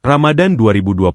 Ramadan 2026,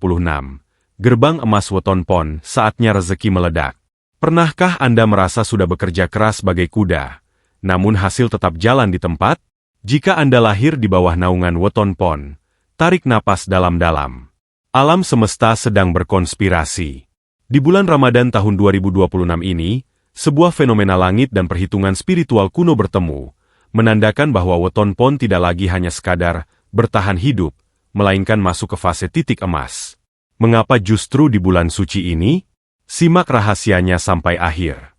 Gerbang Emas Weton Pon, saatnya rezeki meledak. Pernahkah Anda merasa sudah bekerja keras bagai kuda, namun hasil tetap jalan di tempat? Jika Anda lahir di bawah naungan Weton Pon, tarik napas dalam-dalam. Alam semesta sedang berkonspirasi. Di bulan Ramadan tahun 2026 ini, sebuah fenomena langit dan perhitungan spiritual kuno bertemu, menandakan bahwa Weton Pon tidak lagi hanya sekadar bertahan hidup, melainkan masuk ke fase titik emas. Mengapa justru di bulan suci ini? Simak rahasianya sampai akhir.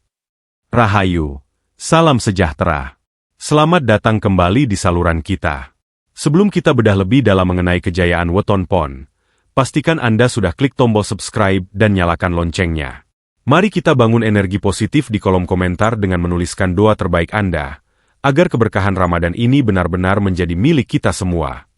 Rahayu, salam sejahtera. Selamat datang kembali di saluran kita. Sebelum kita bedah lebih dalam mengenai kejayaan Weton Pon, pastikan Anda sudah klik tombol subscribe dan nyalakan loncengnya. Mari kita bangun energi positif di kolom komentar dengan menuliskan doa terbaik Anda, agar keberkahan Ramadan ini benar-benar menjadi milik kita semua.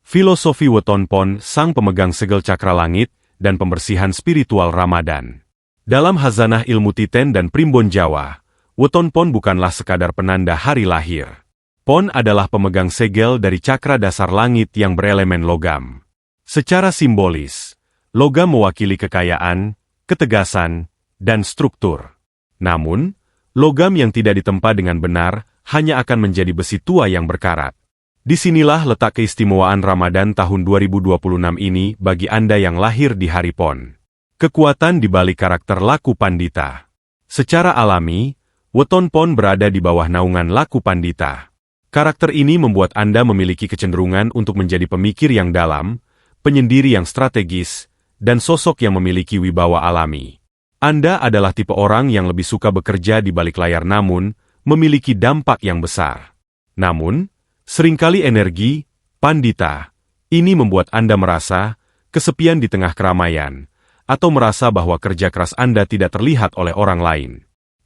Filosofi Weton Pon, sang pemegang segel cakra langit, dan pembersihan spiritual Ramadan. Dalam hazanah ilmu Titen dan Primbon Jawa, Weton Pon bukanlah sekadar penanda hari lahir. Pon adalah pemegang segel dari cakra dasar langit yang berelemen logam. Secara simbolis, logam mewakili kekayaan, ketegasan, dan struktur. Namun, logam yang tidak ditempa dengan benar hanya akan menjadi besi tua yang berkarat. Disinilah letak keistimewaan Ramadan tahun 2026 ini bagi Anda yang lahir di hari Pon. Kekuatan di balik karakter Laku Pandita. Secara alami, Weton Pon berada di bawah naungan Laku Pandita. Karakter ini membuat Anda memiliki kecenderungan untuk menjadi pemikir yang dalam, penyendiri yang strategis, dan sosok yang memiliki wibawa alami. Anda adalah tipe orang yang lebih suka bekerja di balik layar namun, memiliki dampak yang besar. Namun, seringkali energi, pandita, ini membuat Anda merasa kesepian di tengah keramaian, atau merasa bahwa kerja keras Anda tidak terlihat oleh orang lain.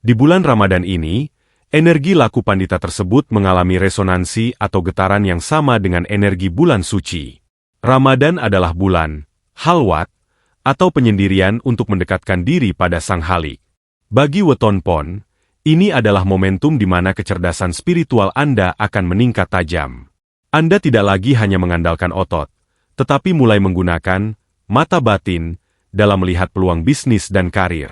Di bulan Ramadan ini, energi Laku Pandita tersebut mengalami resonansi atau getaran yang sama dengan energi bulan suci. Ramadan adalah bulan halwat, atau penyendirian untuk mendekatkan diri pada Sang Halik. Bagi Weton Pon, ini adalah momentum di mana kecerdasan spiritual Anda akan meningkat tajam. Anda tidak lagi hanya mengandalkan otot, tetapi mulai menggunakan mata batin dalam melihat peluang bisnis dan karir.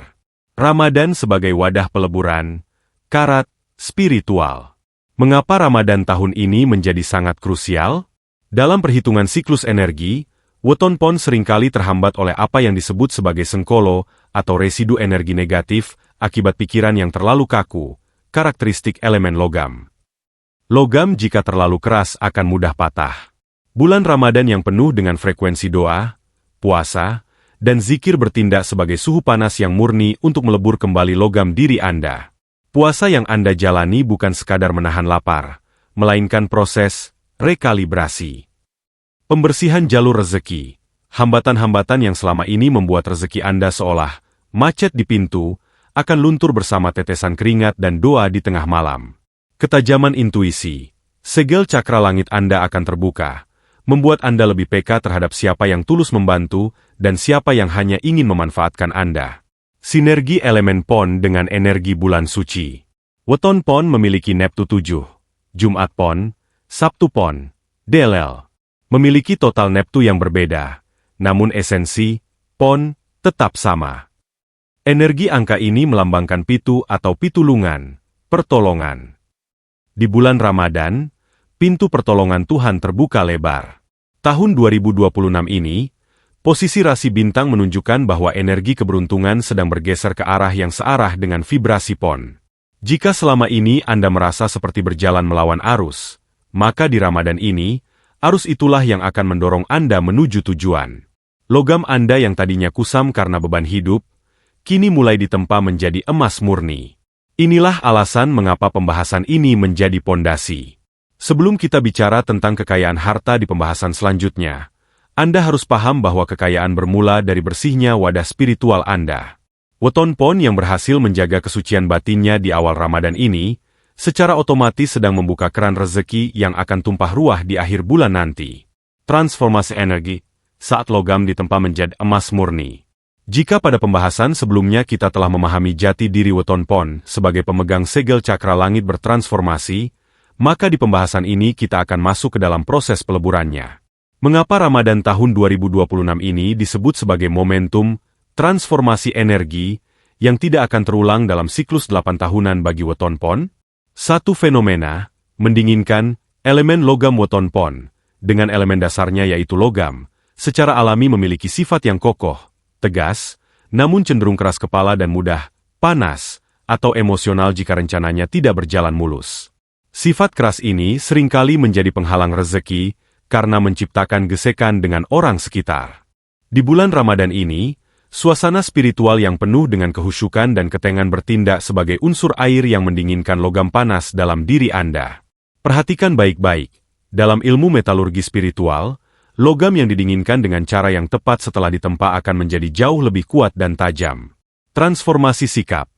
Ramadan sebagai wadah peleburan, karat, spiritual. Mengapa Ramadan tahun ini menjadi sangat krusial? Dalam perhitungan siklus energi, Weton Pon seringkali terhambat oleh apa yang disebut sebagai sengkolo atau residu energi negatif akibat pikiran yang terlalu kaku, karakteristik elemen logam. Logam jika terlalu keras akan mudah patah. Bulan Ramadan yang penuh dengan frekuensi doa, puasa, dan zikir bertindak sebagai suhu panas yang murni untuk melebur kembali logam diri Anda. Puasa yang Anda jalani bukan sekadar menahan lapar, melainkan proses rekalibrasi. Pembersihan jalur rezeki, hambatan-hambatan yang selama ini membuat rezeki Anda seolah macet di pintu, akan luntur bersama tetesan keringat dan doa di tengah malam. Ketajaman intuisi, segel cakra langit Anda akan terbuka, membuat Anda lebih peka terhadap siapa yang tulus membantu dan siapa yang hanya ingin memanfaatkan Anda. Sinergi elemen Pon dengan energi bulan suci. Weton Pon memiliki Neptu 7, Jumat Pon, Sabtu Pon, Delel. Memiliki total Neptu yang berbeda, namun esensi Pon tetap sama. Energi angka ini melambangkan pitu atau pitulungan, pertolongan. Di bulan Ramadan, pintu pertolongan Tuhan terbuka lebar. Tahun 2026 ini, posisi rasi bintang menunjukkan bahwa energi keberuntungan sedang bergeser ke arah yang searah dengan vibrasi Pon. Jika selama ini Anda merasa seperti berjalan melawan arus, maka di Ramadan ini, arus itulah yang akan mendorong Anda menuju tujuan. Logam Anda yang tadinya kusam karena beban hidup, kini mulai ditempa menjadi emas murni. Inilah alasan mengapa pembahasan ini menjadi pondasi. Sebelum kita bicara tentang kekayaan harta di pembahasan selanjutnya, Anda harus paham bahwa kekayaan bermula dari bersihnya wadah spiritual Anda. Weton Pon yang berhasil menjaga kesucian batinnya di awal Ramadan ini, secara otomatis sedang membuka keran rezeki yang akan tumpah ruah di akhir bulan nanti. Transformasi energi, saat logam ditempa menjadi emas murni. Jika pada pembahasan sebelumnya kita telah memahami jati diri Weton Pon sebagai pemegang segel cakra langit bertransformasi, maka di pembahasan ini kita akan masuk ke dalam proses peleburannya. Mengapa Ramadan tahun 2026 ini disebut sebagai momentum transformasi energi yang tidak akan terulang dalam siklus 8 tahunan bagi Weton Pon? Satu fenomena, mendinginkan, elemen logam Weton Pon, dengan elemen dasarnya yaitu logam, secara alami memiliki sifat yang kokoh, tegas, namun cenderung keras kepala dan mudah, panas, atau emosional jika rencananya tidak berjalan mulus. Sifat keras ini seringkali menjadi penghalang rezeki karena menciptakan gesekan dengan orang sekitar. Di bulan Ramadan ini, suasana spiritual yang penuh dengan kehusyukan dan ketengan bertindak sebagai unsur air yang mendinginkan logam panas dalam diri Anda. Perhatikan baik-baik, dalam ilmu metalurgi spiritual, logam yang didinginkan dengan cara yang tepat setelah ditempa akan menjadi jauh lebih kuat dan tajam. Transformasi sikap.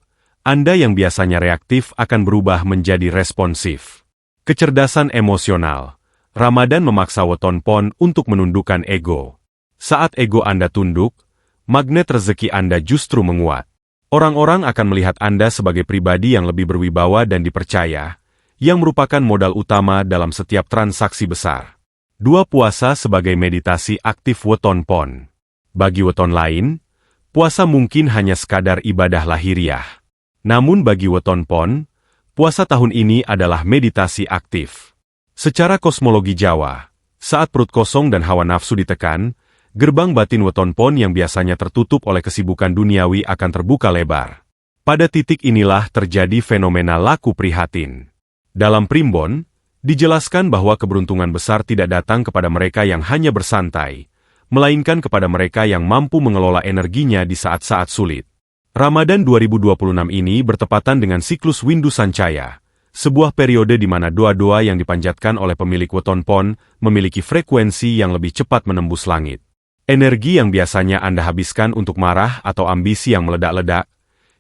Anda yang biasanya reaktif akan berubah menjadi responsif. Kecerdasan emosional. Ramadan memaksa Weton Pon untuk menundukkan ego. Saat ego Anda tunduk, magnet rezeki Anda justru menguat. Orang-orang akan melihat Anda sebagai pribadi yang lebih berwibawa dan dipercaya, yang merupakan modal utama dalam setiap transaksi besar. 2. Puasa sebagai meditasi aktif Weton Pon. Bagi weton lain, puasa mungkin hanya sekadar ibadah lahiriah. Namun bagi Weton Pon, puasa tahun ini adalah meditasi aktif. Secara kosmologi Jawa, saat perut kosong dan hawa nafsu ditekan, gerbang batin Weton Pon yang biasanya tertutup oleh kesibukan duniawi akan terbuka lebar. Pada titik inilah terjadi fenomena laku prihatin. Dalam Primbon, dijelaskan bahwa keberuntungan besar tidak datang kepada mereka yang hanya bersantai, melainkan kepada mereka yang mampu mengelola energinya di saat-saat sulit. Ramadan 2026 ini bertepatan dengan siklus Windu Sancaya, sebuah periode di mana doa-doa yang dipanjatkan oleh pemilik Weton Pon memiliki frekuensi yang lebih cepat menembus langit. Energi yang biasanya Anda habiskan untuk marah atau ambisi yang meledak-ledak,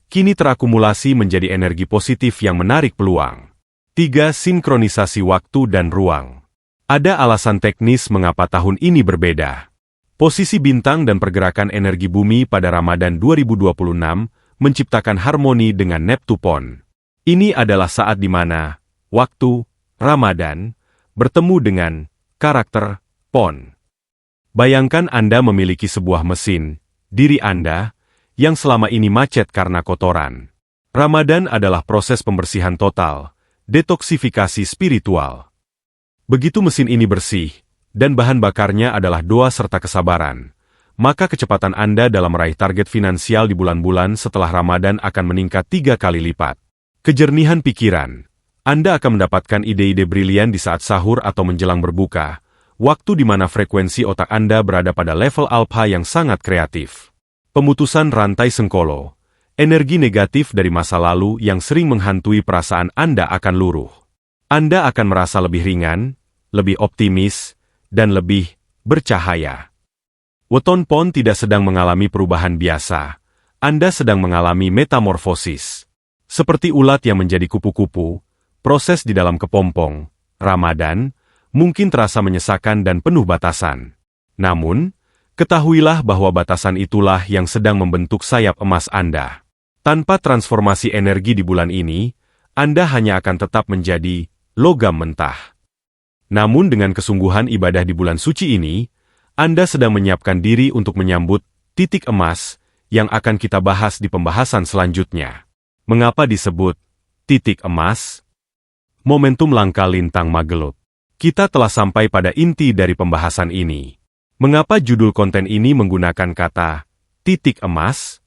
kini terakumulasi menjadi energi positif yang menarik peluang. 3. Sinkronisasi waktu dan ruang. Ada alasan teknis mengapa tahun ini berbeda. Posisi bintang dan pergerakan energi bumi pada Ramadan 2026 menciptakan harmoni dengan Neptune. Ini adalah saat di mana waktu Ramadan bertemu dengan karakter Pon. Bayangkan Anda memiliki sebuah mesin, diri Anda, yang selama ini macet karena kotoran. Ramadan adalah proses pembersihan total, detoksifikasi spiritual. Begitu mesin ini bersih, dan bahan bakarnya adalah doa serta kesabaran, maka kecepatan Anda dalam meraih target finansial di bulan-bulan setelah Ramadan akan meningkat 3 kali lipat. Kejernihan pikiran. Anda akan mendapatkan ide-ide brilian di saat sahur atau menjelang berbuka, waktu di mana frekuensi otak Anda berada pada level alpha yang sangat kreatif. Pemutusan rantai sengkolo. Energi negatif dari masa lalu yang sering menghantui perasaan Anda akan luruh. Anda akan merasa lebih ringan, lebih optimis, dan lebih bercahaya. Weton Pon tidak sedang mengalami perubahan biasa. Anda sedang mengalami metamorfosis. Seperti ulat yang menjadi kupu-kupu, proses di dalam kepompong, Ramadan, mungkin terasa menyesakan dan penuh batasan. Namun, ketahuilah bahwa batasan itulah yang sedang membentuk sayap emas Anda. Tanpa transformasi energi di bulan ini, Anda hanya akan tetap menjadi logam mentah. Namun dengan kesungguhan ibadah di bulan suci ini, Anda sedang menyiapkan diri untuk menyambut titik emas yang akan kita bahas di pembahasan selanjutnya. Mengapa disebut titik emas? Momentum langka lintang Magelut. Kita telah sampai pada inti dari pembahasan ini. Mengapa judul konten ini menggunakan kata titik emas?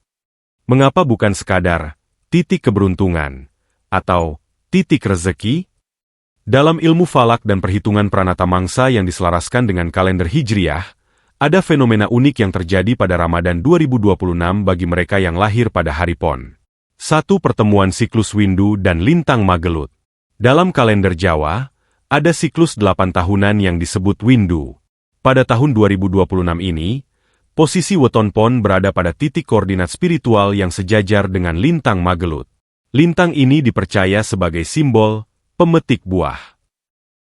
Mengapa bukan sekadar titik keberuntungan atau titik rezeki? Dalam ilmu falak dan perhitungan pranata mangsa yang diselaraskan dengan kalender Hijriah, ada fenomena unik yang terjadi pada Ramadan 2026 bagi mereka yang lahir pada hari Pon. 1. Pertemuan siklus Windu dan lintang Magelut. Dalam kalender Jawa, ada siklus 8 tahunan yang disebut Windu. Pada tahun 2026 ini, posisi Weton Pon berada pada titik koordinat spiritual yang sejajar dengan lintang Magelut. Lintang ini dipercaya sebagai simbol pemetik buah.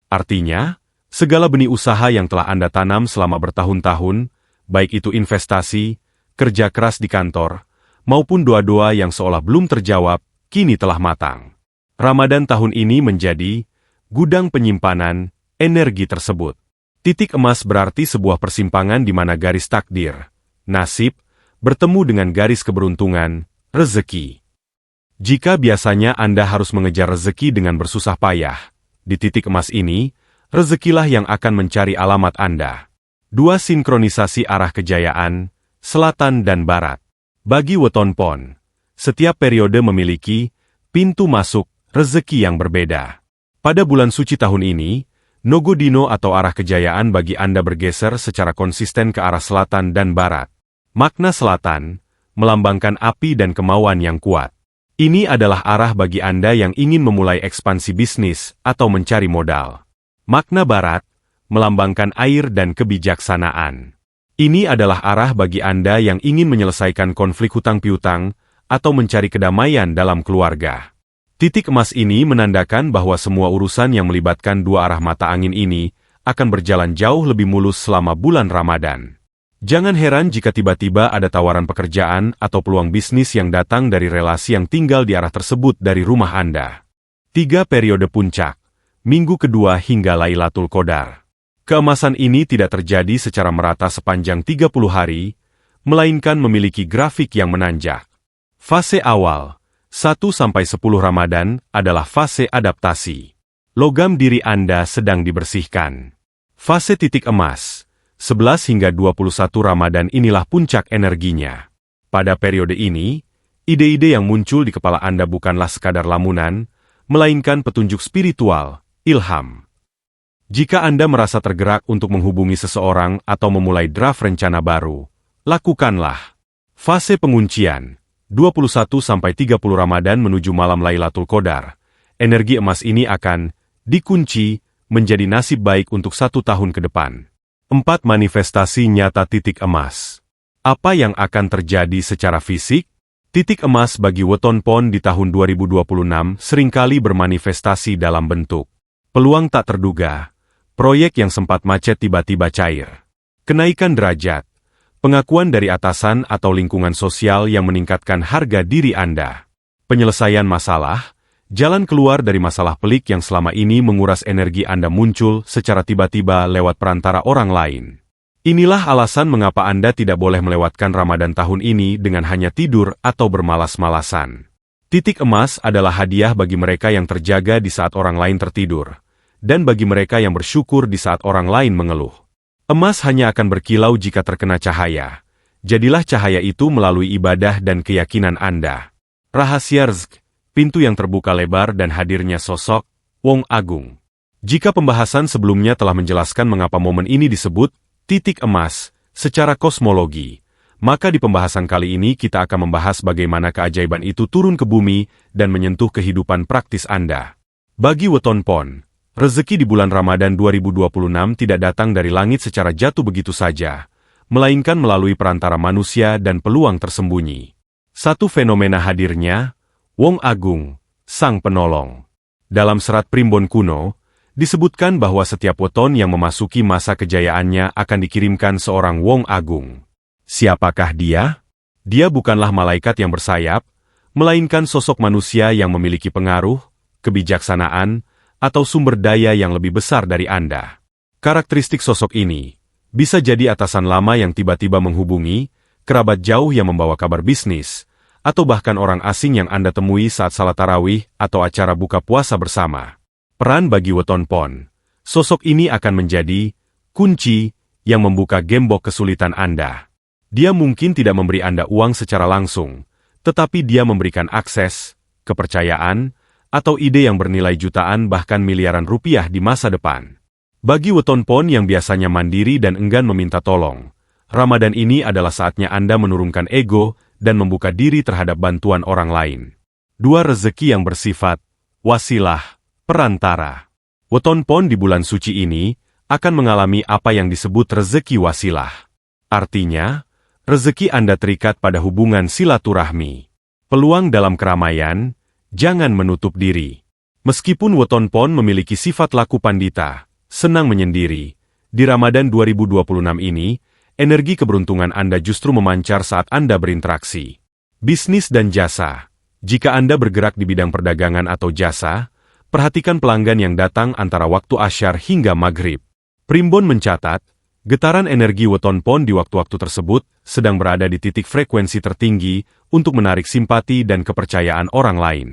Artinya, segala benih usaha yang telah Anda tanam selama bertahun-tahun, baik itu investasi, kerja keras di kantor, maupun doa-doa yang seolah belum terjawab, kini telah matang. Ramadan tahun ini menjadi gudang penyimpanan energi tersebut. Titik emas berarti sebuah persimpangan di mana garis takdir, nasib, bertemu dengan garis keberuntungan, rezeki. Jika biasanya Anda harus mengejar rezeki dengan bersusah payah, di titik emas ini, rezekilah yang akan mencari alamat Anda. 2. Sinkronisasi arah kejayaan, selatan dan barat. Bagi weton pon, setiap periode memiliki pintu masuk rezeki yang berbeda. Pada bulan suci tahun ini, Nogo Dino atau arah kejayaan bagi Anda bergeser secara konsisten ke arah selatan dan barat. Makna selatan, melambangkan api dan kemauan yang kuat. Ini adalah arah bagi Anda yang ingin memulai ekspansi bisnis atau mencari modal. Makna barat, melambangkan air dan kebijaksanaan. Ini adalah arah bagi Anda yang ingin menyelesaikan konflik hutang piutang atau mencari kedamaian dalam keluarga. Titik emas ini menandakan bahwa semua urusan yang melibatkan dua arah mata angin ini akan berjalan jauh lebih mulus selama bulan Ramadan. Jangan heran jika tiba-tiba ada tawaran pekerjaan atau peluang bisnis yang datang dari relasi yang tinggal di arah tersebut dari rumah Anda. 3. Periode puncak, minggu kedua hingga Lailatul Qadar. Keemasan ini tidak terjadi secara merata sepanjang 30 hari, melainkan memiliki grafik yang menanjak. Fase awal 1-10 Ramadan adalah fase adaptasi. Logam diri Anda sedang dibersihkan. Fase titik emas, 11 hingga 21 Ramadan inilah puncak energinya. Pada periode ini, ide-ide yang muncul di kepala Anda bukanlah sekadar lamunan, melainkan petunjuk spiritual, ilham. Jika Anda merasa tergerak untuk menghubungi seseorang atau memulai draft rencana baru, lakukanlah. Fase penguncian 21-30 Ramadan menuju malam Lailatul Qadar, energi emas ini akan dikunci menjadi nasib baik untuk 1 tahun ke depan. 4. Manifestasi nyata titik emas. Apa yang akan terjadi secara fisik? Titik emas bagi weton pon di tahun 2026 seringkali bermanifestasi dalam bentuk peluang tak terduga, proyek yang sempat macet tiba-tiba cair, kenaikan derajat, pengakuan dari atasan atau lingkungan sosial yang meningkatkan harga diri Anda. Penyelesaian masalah, jalan keluar dari masalah pelik yang selama ini menguras energi Anda muncul secara tiba-tiba lewat perantara orang lain. Inilah alasan mengapa Anda tidak boleh melewatkan Ramadan tahun ini dengan hanya tidur atau bermalas-malasan. Titik emas adalah hadiah bagi mereka yang terjaga di saat orang lain tertidur, dan bagi mereka yang bersyukur di saat orang lain mengeluh. Emas hanya akan berkilau jika terkena cahaya. Jadilah cahaya itu melalui ibadah dan keyakinan Anda. Rahasia rezeki, pintu yang terbuka lebar dan hadirnya sosok Wong Agung. Jika pembahasan sebelumnya telah menjelaskan mengapa momen ini disebut titik emas secara kosmologi, maka di pembahasan kali ini kita akan membahas bagaimana keajaiban itu turun ke bumi dan menyentuh kehidupan praktis Anda. Bagi weton pon, rezeki di bulan Ramadan 2026 tidak datang dari langit secara jatuh begitu saja, melainkan melalui perantara manusia dan peluang tersembunyi. 1. Fenomena hadirnya Wong Agung, Sang Penolong. Dalam serat primbon kuno, disebutkan bahwa setiap weton yang memasuki masa kejayaannya akan dikirimkan seorang Wong Agung. Siapakah dia? Dia bukanlah malaikat yang bersayap, melainkan sosok manusia yang memiliki pengaruh, kebijaksanaan, atau sumber daya yang lebih besar dari Anda. Karakteristik sosok ini bisa jadi atasan lama yang tiba-tiba menghubungi, kerabat jauh yang membawa kabar bisnis, atau bahkan orang asing yang Anda temui saat salat tarawih atau acara buka puasa bersama. Peran bagi weton pon, sosok ini akan menjadi kunci yang membuka gembok kesulitan Anda. Dia mungkin tidak memberi Anda uang secara langsung, tetapi dia memberikan akses, kepercayaan, atau ide yang bernilai jutaan bahkan miliaran rupiah di masa depan. Bagi weton pon yang biasanya mandiri dan enggan meminta tolong, Ramadan ini adalah saatnya Anda menurunkan ego dan membuka diri terhadap bantuan orang lain. 2. Rezeki yang bersifat wasilah, perantara. Weton pon di bulan suci ini akan mengalami apa yang disebut rezeki wasilah. Artinya, rezeki Anda terikat pada hubungan silaturahmi. Peluang dalam keramaian, jangan menutup diri. Meskipun weton pon memiliki sifat laku pandita, senang menyendiri, di Ramadan 2026 ini, energi keberuntungan Anda justru memancar saat Anda berinteraksi. Bisnis dan jasa. Jika Anda bergerak di bidang perdagangan atau jasa, perhatikan pelanggan yang datang antara waktu asyar hingga maghrib. Primbon mencatat, getaran energi weton pon di waktu-waktu tersebut sedang berada di titik frekuensi tertinggi untuk menarik simpati dan kepercayaan orang lain.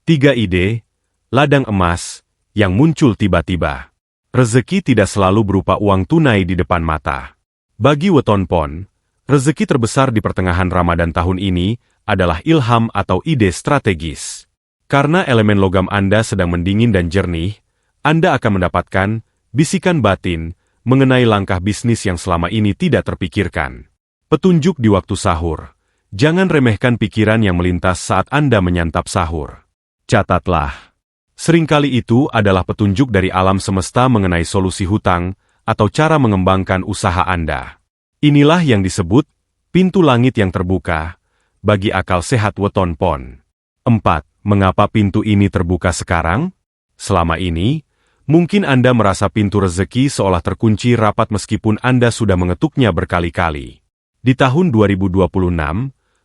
3 ide, ladang emas, yang muncul tiba-tiba. Rezeki tidak selalu berupa uang tunai di depan mata. Bagi weton pon, rezeki terbesar di pertengahan Ramadan tahun ini adalah ilham atau ide strategis. Karena elemen logam Anda sedang mendingin dan jernih, Anda akan mendapatkan bisikan batin mengenai langkah bisnis yang selama ini tidak terpikirkan. Petunjuk di waktu sahur. Jangan remehkan pikiran yang melintas saat Anda menyantap sahur. Catatlah. Seringkali itu adalah petunjuk dari alam semesta mengenai solusi hutang atau cara mengembangkan usaha Anda. Inilah yang disebut pintu langit yang terbuka bagi akal sehat weton pon. 4. Mengapa pintu ini terbuka sekarang? Selama ini, mungkin Anda merasa pintu rezeki seolah terkunci rapat meskipun Anda sudah mengetuknya berkali-kali. Di tahun 2026,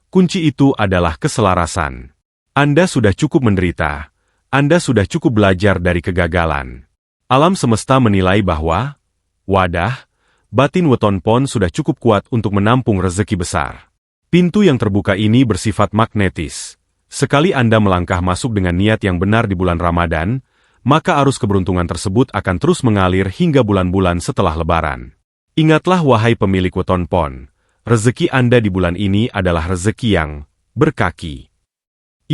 kunci itu adalah keselarasan. Anda sudah cukup menderita. Anda sudah cukup belajar dari kegagalan. Alam semesta menilai bahwa batin weton pon sudah cukup kuat untuk menampung rezeki besar. Pintu yang terbuka ini bersifat magnetis. Sekali Anda melangkah masuk dengan niat yang benar di bulan Ramadan, maka arus keberuntungan tersebut akan terus mengalir hingga bulan-bulan setelah Lebaran. Ingatlah wahai pemilik weton pon, rezeki Anda di bulan ini adalah rezeki yang berkaki.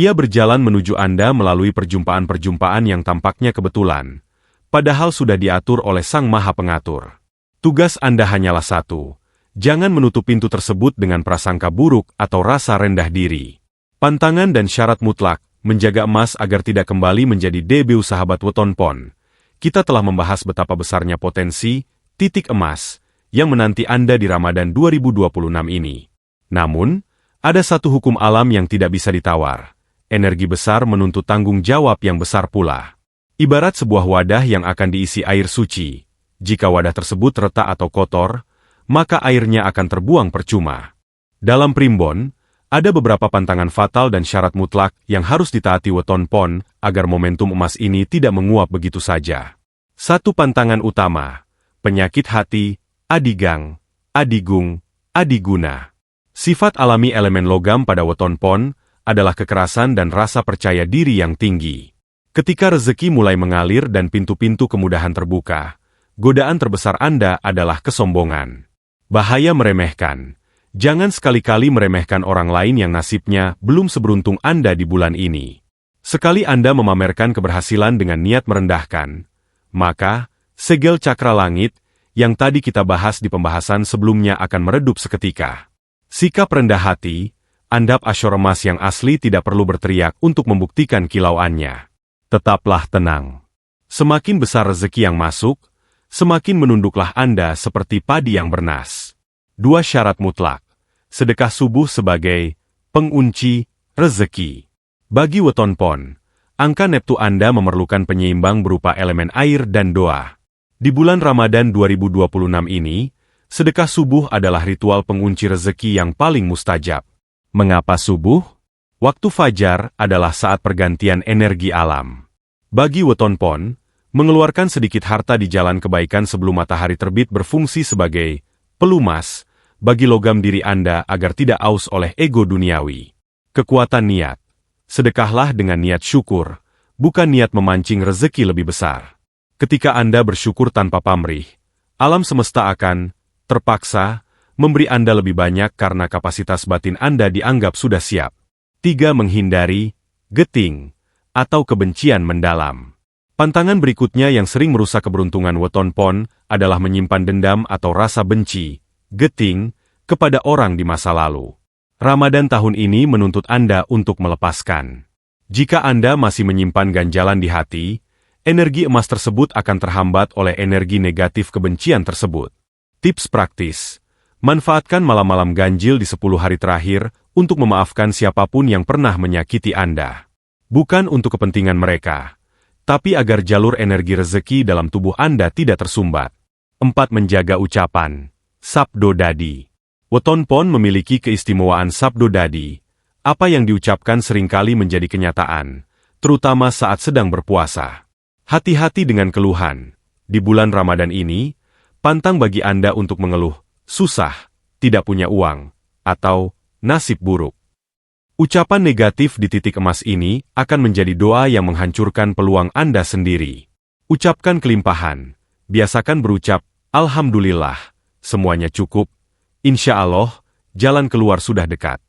Ia berjalan menuju Anda melalui perjumpaan-perjumpaan yang tampaknya kebetulan, padahal sudah diatur oleh Sang Maha Pengatur. Tugas Anda hanyalah satu, jangan menutup pintu tersebut dengan prasangka buruk atau rasa rendah diri. Pantangan dan syarat mutlak, menjaga emas agar tidak kembali menjadi debu sahabat weton pon. Kita telah membahas betapa besarnya potensi, titik emas, yang menanti Anda di Ramadan 2026 ini. Namun, ada satu hukum alam yang tidak bisa ditawar. Energi besar menuntut tanggung jawab yang besar pula. Ibarat sebuah wadah yang akan diisi air suci. Jika wadah tersebut retak atau kotor, maka airnya akan terbuang percuma. Dalam primbon, ada beberapa pantangan fatal dan syarat mutlak yang harus ditaati weton pon agar momentum emas ini tidak menguap begitu saja. 1. Pantangan utama, penyakit hati, adigang, adigung, adiguna. Sifat alami elemen logam pada weton pon adalah kekerasan dan rasa percaya diri yang tinggi. Ketika rezeki mulai mengalir dan pintu-pintu kemudahan terbuka, godaan terbesar Anda adalah kesombongan. Bahaya meremehkan. Jangan sekali-kali meremehkan orang lain yang nasibnya belum seberuntung Anda di bulan ini. Sekali Anda memamerkan keberhasilan dengan niat merendahkan, maka segel cakra langit yang tadi kita bahas di pembahasan sebelumnya akan meredup seketika. Sikap rendah hati, andap asyur emas yang asli tidak perlu berteriak untuk membuktikan kilauannya. Tetaplah tenang. Semakin besar rezeki yang masuk, semakin menunduklah Anda seperti padi yang bernas. 2. Syarat mutlak. Sedekah subuh sebagai pengunci rezeki. Bagi weton pon, angka neptu Anda memerlukan penyeimbang berupa elemen air dan doa. Di bulan Ramadan 2026 ini, sedekah subuh adalah ritual pengunci rezeki yang paling mustajab. Mengapa subuh? Waktu fajar adalah saat pergantian energi alam. Bagi weton pon, mengeluarkan sedikit harta di jalan kebaikan sebelum matahari terbit berfungsi sebagai pelumas bagi logam diri Anda agar tidak aus oleh ego duniawi. Kekuatan niat. Sedekahlah dengan niat syukur, bukan niat memancing rezeki lebih besar. Ketika Anda bersyukur tanpa pamrih, alam semesta akan terpaksa memberi Anda lebih banyak karena kapasitas batin Anda dianggap sudah siap. 3. Menghindari geting atau kebencian mendalam. Pantangan berikutnya yang sering merusak keberuntungan weton pon adalah menyimpan dendam atau rasa benci, geting, kepada orang di masa lalu. Ramadan tahun ini menuntut Anda untuk melepaskan. Jika Anda masih menyimpan ganjalan di hati, energi emas tersebut akan terhambat oleh energi negatif kebencian tersebut. Tips praktis. Manfaatkan malam-malam ganjil di 10 hari terakhir untuk memaafkan siapapun yang pernah menyakiti Anda. Bukan untuk kepentingan mereka, tapi agar jalur energi rezeki dalam tubuh Anda tidak tersumbat. 4. Menjaga ucapan. Sabdo dadi. Weton pon memiliki keistimewaan sabdo dadi. Apa yang diucapkan seringkali menjadi kenyataan, terutama saat sedang berpuasa. Hati-hati dengan keluhan. Di bulan Ramadan ini, Pantang bagi Anda untuk mengeluh, susah, tidak punya uang, atau nasib buruk. Ucapan negatif di titik emas ini akan menjadi doa yang menghancurkan peluang Anda sendiri. Ucapkan kelimpahan. Biasakan berucap, Alhamdulillah, semuanya cukup. Insya Allah, jalan keluar sudah dekat.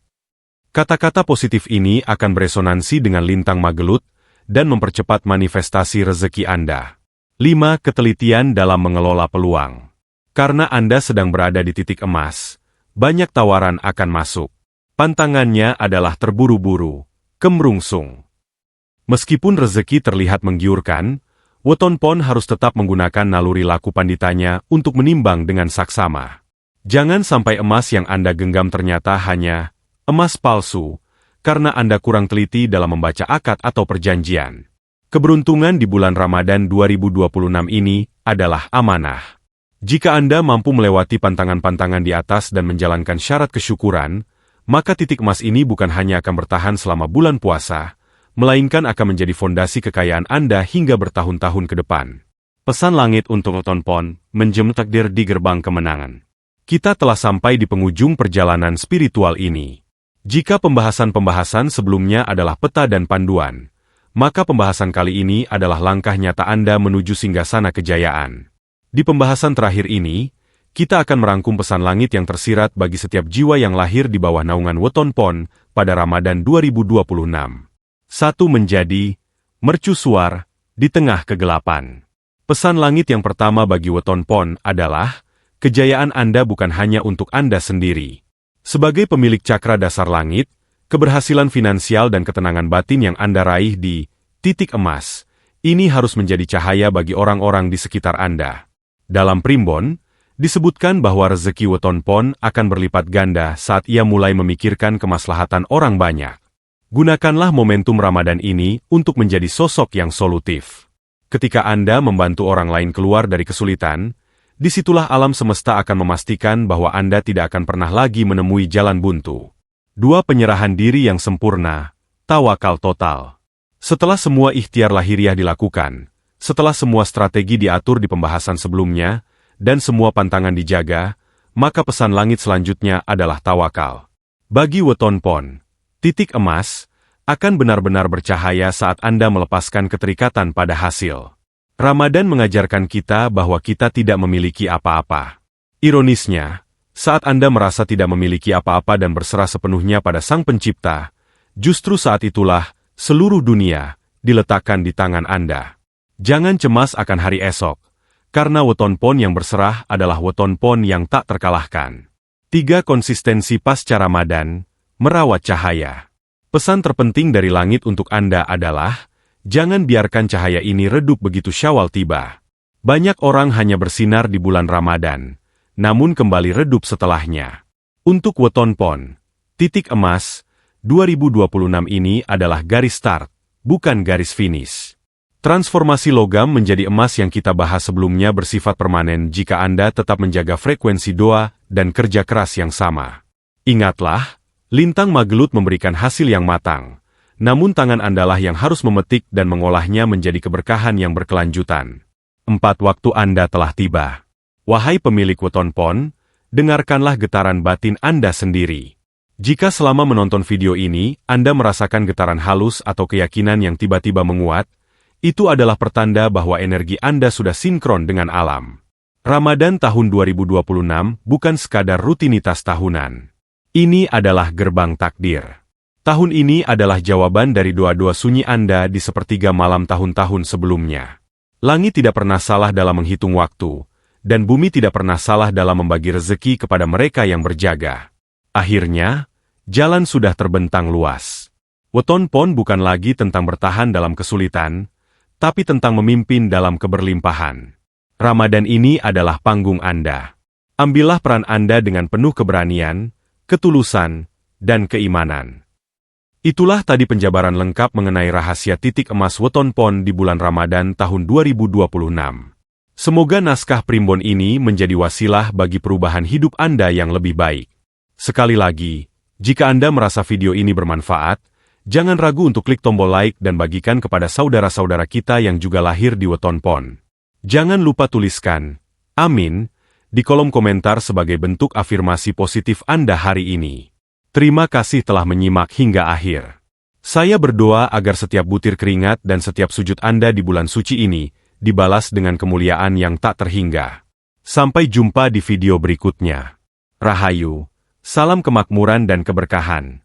Kata-kata positif ini akan beresonansi dengan lintang Magelut dan mempercepat manifestasi rezeki Anda. 5. Ketelitian dalam mengelola peluang. Karena Anda sedang berada di titik emas, banyak tawaran akan masuk. Pantangannya adalah terburu-buru, kemrungsung. Meskipun rezeki terlihat menggiurkan, Weton Pon harus tetap menggunakan naluri laku panditanya untuk menimbang dengan saksama. Jangan sampai emas yang Anda genggam ternyata hanya emas palsu, karena Anda kurang teliti dalam membaca akad atau perjanjian. Keberuntungan di bulan Ramadan 2026 ini adalah amanah. Jika Anda mampu melewati pantangan-pantangan di atas dan menjalankan syarat kesyukuran, maka titik emas ini bukan hanya akan bertahan selama bulan puasa, melainkan akan menjadi fondasi kekayaan Anda hingga bertahun-tahun ke depan. Pesan langit untuk Weton Pon, menjemput takdir di gerbang kemenangan. Kita telah sampai di penghujung perjalanan spiritual ini. Jika pembahasan-pembahasan sebelumnya adalah peta dan panduan, maka pembahasan kali ini adalah langkah nyata Anda menuju singgasana kejayaan. Di pembahasan terakhir ini, kita akan merangkum pesan langit yang tersirat bagi setiap jiwa yang lahir di bawah naungan Weton Pon pada Ramadan 2026. 1. Menjadi mercusuar di tengah kegelapan. Pesan langit yang pertama bagi Weton Pon adalah, kejayaan Anda bukan hanya untuk Anda sendiri. Sebagai pemilik cakra dasar langit, keberhasilan finansial dan ketenangan batin yang Anda raih di titik emas, ini harus menjadi cahaya bagi orang-orang di sekitar Anda. Dalam Primbon, disebutkan bahwa rezeki Weton Pon akan berlipat ganda saat ia mulai memikirkan kemaslahatan orang banyak. Gunakanlah momentum Ramadan ini untuk menjadi sosok yang solutif. Ketika Anda membantu orang lain keluar dari kesulitan, disitulah alam semesta akan memastikan bahwa Anda tidak akan pernah lagi menemui jalan buntu. 2. Penyerahan diri yang sempurna, tawakal total. Setelah semua ikhtiar lahiriah dilakukan, setelah semua strategi diatur di pembahasan sebelumnya, dan semua pantangan dijaga, maka pesan langit selanjutnya adalah tawakal. Bagi Weton Pon, titik emas akan benar-benar bercahaya saat Anda melepaskan keterikatan pada hasil. Ramadan mengajarkan kita bahwa kita tidak memiliki apa-apa. Ironisnya, saat Anda merasa tidak memiliki apa-apa dan berserah sepenuhnya pada Sang Pencipta, justru saat itulah seluruh dunia diletakkan di tangan Anda. Jangan cemas akan hari esok, karena Weton Pon yang berserah adalah Weton Pon yang tak terkalahkan. 3. Konsistensi pasca Ramadan, merawat cahaya. Pesan terpenting dari langit untuk Anda adalah, jangan biarkan cahaya ini redup begitu Syawal tiba. Banyak orang hanya bersinar di bulan Ramadan, namun kembali redup setelahnya. Untuk Weton Pon, titik emas, 2026 ini adalah garis start, bukan garis finish. Transformasi logam menjadi emas yang kita bahas sebelumnya bersifat permanen jika Anda tetap menjaga frekuensi doa dan kerja keras yang sama. Ingatlah, lintang Magelut memberikan hasil yang matang, namun tangan Andalah yang harus memetik dan mengolahnya menjadi keberkahan yang berkelanjutan. 4. Waktu Anda telah tiba. Wahai pemilik Weton Pon, dengarkanlah getaran batin Anda sendiri. Jika selama menonton video ini, Anda merasakan getaran halus atau keyakinan yang tiba-tiba menguat, itu adalah pertanda bahwa energi Anda sudah sinkron dengan alam. Ramadan tahun 2026 bukan sekadar rutinitas tahunan. Ini adalah gerbang takdir. Tahun ini adalah jawaban dari doa-doa sunyi Anda di sepertiga malam tahun-tahun sebelumnya. Langit tidak pernah salah dalam menghitung waktu, dan bumi tidak pernah salah dalam membagi rezeki kepada mereka yang berjaga. Akhirnya, jalan sudah terbentang luas. Weton Pon bukan lagi tentang bertahan dalam kesulitan, tapi tentang memimpin dalam keberlimpahan. Ramadan ini adalah panggung Anda. Ambillah peran Anda dengan penuh keberanian, ketulusan, dan keimanan. Itulah tadi penjabaran lengkap mengenai rahasia titik emas Weton Pon di bulan Ramadan tahun 2026. Semoga naskah primbon ini menjadi wasilah bagi perubahan hidup Anda yang lebih baik. Sekali lagi, jika Anda merasa video ini bermanfaat, jangan ragu untuk klik tombol like dan bagikan kepada saudara-saudara kita yang juga lahir di Weton Pon. Jangan lupa tuliskan, amin, di kolom komentar sebagai bentuk afirmasi positif Anda hari ini. Terima kasih telah menyimak hingga akhir. Saya berdoa agar setiap butir keringat dan setiap sujud Anda di bulan suci ini dibalas dengan kemuliaan yang tak terhingga. Sampai jumpa di video berikutnya. Rahayu, salam kemakmuran dan keberkahan.